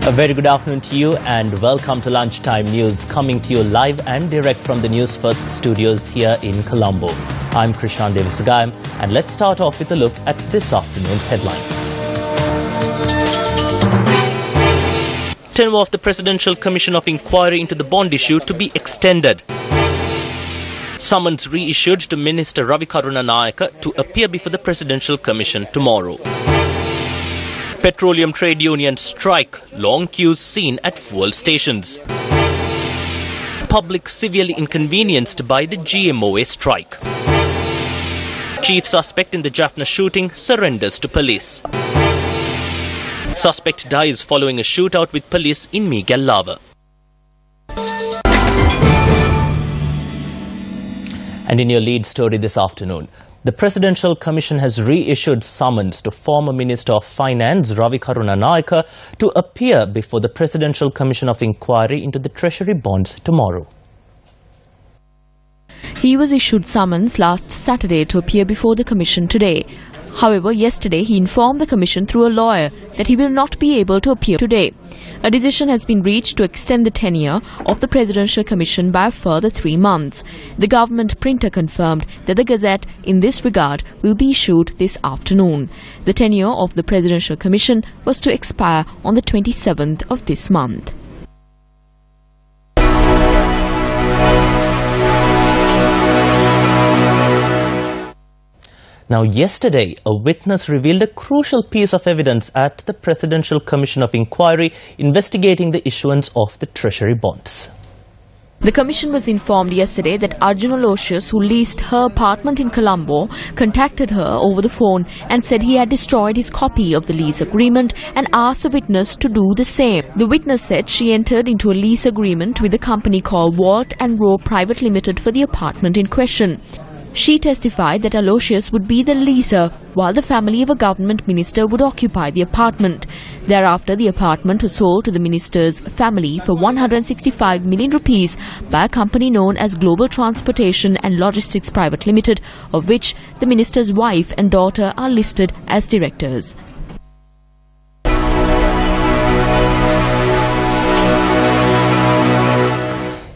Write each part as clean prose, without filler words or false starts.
A very good afternoon to you and welcome to Lunchtime News, coming to you live and direct from the Newsfirst studios here in Colombo. I'm Krishan Devasagayam and let's start off with a look at this afternoon's headlines. Tenure of the Presidential Commission of Inquiry into the bond issue to be extended. Summons reissued to Minister Ravi Karunanayake to appear before the Presidential Commission tomorrow. Petroleum trade unions strike, long queues seen at fuel stations. Public severely inconvenienced by the GMOA strike. Chief suspect in the Jaffna shooting surrenders to police. Suspect dies following a shootout with police in Miguel. And in your lead story this afternoon, the Presidential Commission has reissued summons to former Minister of Finance Ravi Karunanayake to appear before the Presidential Commission of Inquiry into the Treasury bonds tomorrow. He was issued summons last Saturday to appear before the Commission today. However, yesterday he informed the Commission through a lawyer that he will not be able to appear today. A decision has been reached to extend the tenure of the Presidential Commission by a further 3 months. The government printer confirmed that the Gazette in this regard will be issued this afternoon. The tenure of the Presidential Commission was to expire on the 27th of this month. Now, yesterday, a witness revealed a crucial piece of evidence at the Presidential Commission of Inquiry investigating the issuance of the Treasury bonds. The Commission was informed yesterday that Arjun Aloysius, who leased her apartment in Colombo, contacted her over the phone and said he had destroyed his copy of the lease agreement and asked the witness to do the same. The witness said she entered into a lease agreement with a company called Walt and Rowe Private Limited for the apartment in question. She testified that Aloysius would be the leaser while the family of a government minister would occupy the apartment. Thereafter, the apartment was sold to the minister's family for 165 million rupees by a company known as Global Transportation and Logistics Private Limited, of which the minister's wife and daughter are listed as directors.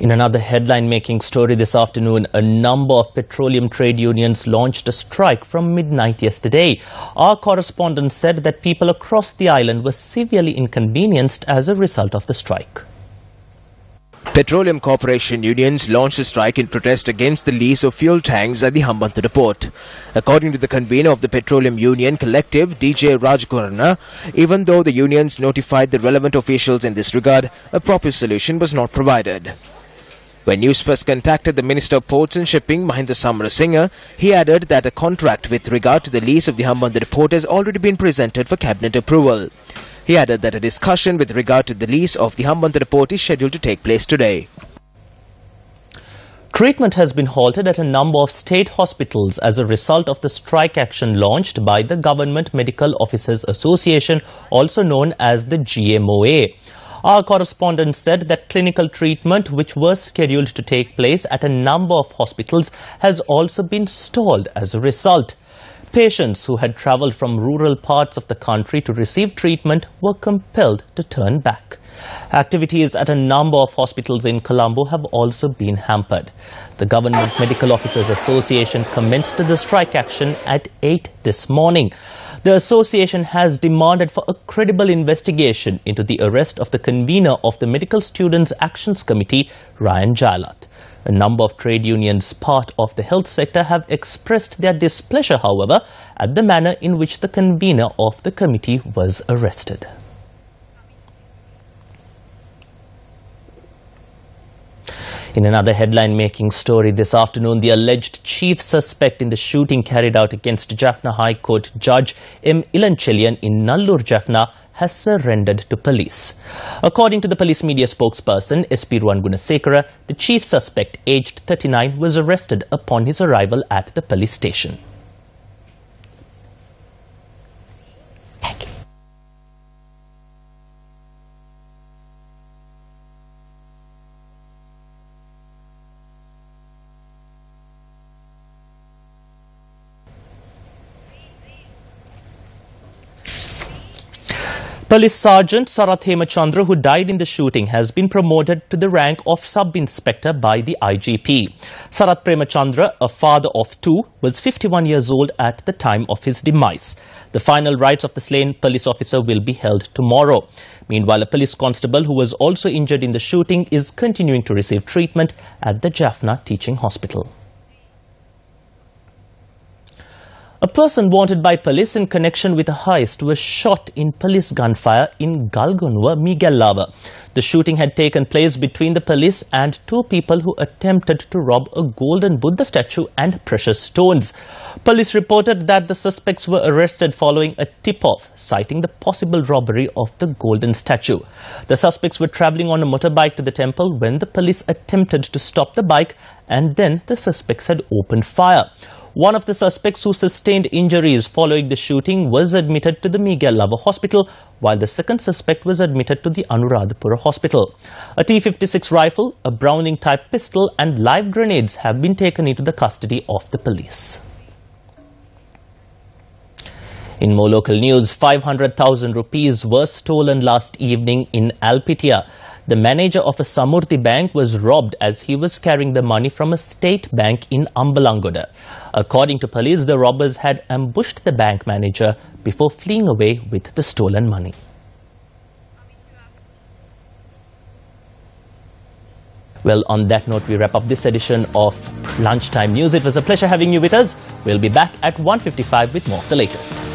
In another headline-making story this afternoon, a number of petroleum trade unions launched a strike from midnight yesterday. Our correspondent said that people across the island were severely inconvenienced as a result of the strike. Petroleum Corporation unions launched a strike in protest against the lease of fuel tanks at the Hambantota port. According to the convener of the Petroleum Union Collective, DJ Rajgurna, even though the unions notified the relevant officials in this regard, a proper solution was not provided. When Newsfirst contacted the Minister of Ports and Shipping, Mahinda Samarasinha, he added that a contract with regard to the lease of the Hambantota port has already been presented for cabinet approval. He added that a discussion with regard to the lease of the Hambantota port is scheduled to take place today. Treatment has been halted at a number of state hospitals as a result of the strike action launched by the Government Medical Officers Association, also known as the GMOA. Our correspondent said that clinical treatment, which was scheduled to take place at a number of hospitals, has also been stalled as a result. Patients who had travelled from rural parts of the country to receive treatment were compelled to turn back. Activities at a number of hospitals in Colombo have also been hampered. The Government Medical Officers Association commenced the strike action at 8 this morning. The association has demanded for a credible investigation into the arrest of the convener of the Medical Students Actions Committee, Ryan Jailath. A number of trade unions part of the health sector have expressed their displeasure, however, at the manner in which the convener of the committee was arrested. In another headline-making story this afternoon, the alleged chief suspect in the shooting carried out against Jaffna High Court Judge M. Ilanchelian in Nallur, Jaffna, has surrendered to police. According to the police media spokesperson, SP Ruwan Gunasekara, the chief suspect, aged 39, was arrested upon his arrival at the police station. Police Sergeant Sarath Hemachandra, who died in the shooting, has been promoted to the rank of Sub-Inspector by the IGP. Sarath Premachandra, a father of two, was 51 years old at the time of his demise. The final rites of the slain police officer will be held tomorrow. Meanwhile, a police constable who was also injured in the shooting is continuing to receive treatment at the Jaffna Teaching Hospital. A person wanted by police in connection with a heist was shot in police gunfire in Galgunwa, Migellava. The shooting had taken place between the police and two people who attempted to rob a golden Buddha statue and precious stones. Police reported that the suspects were arrested following a tip-off citing the possible robbery of the golden statue. The suspects were travelling on a motorbike to the temple when the police attempted to stop the bike, and then the suspects had opened fire. One of the suspects who sustained injuries following the shooting was admitted to the Migellava hospital, while the second suspect was admitted to the Anuradhapura hospital. A T-56 rifle, a Browning-type pistol and live grenades have been taken into the custody of the police. In more local news, 500,000 rupees were stolen last evening in Alpitia. The manager of a Samurthi bank was robbed as he was carrying the money from a state bank in Ambalangoda. According to police, the robbers had ambushed the bank manager before fleeing away with the stolen money. Well, on that note, we wrap up this edition of Lunchtime News. It was a pleasure having you with us. We'll be back at 1:55 with more of the latest.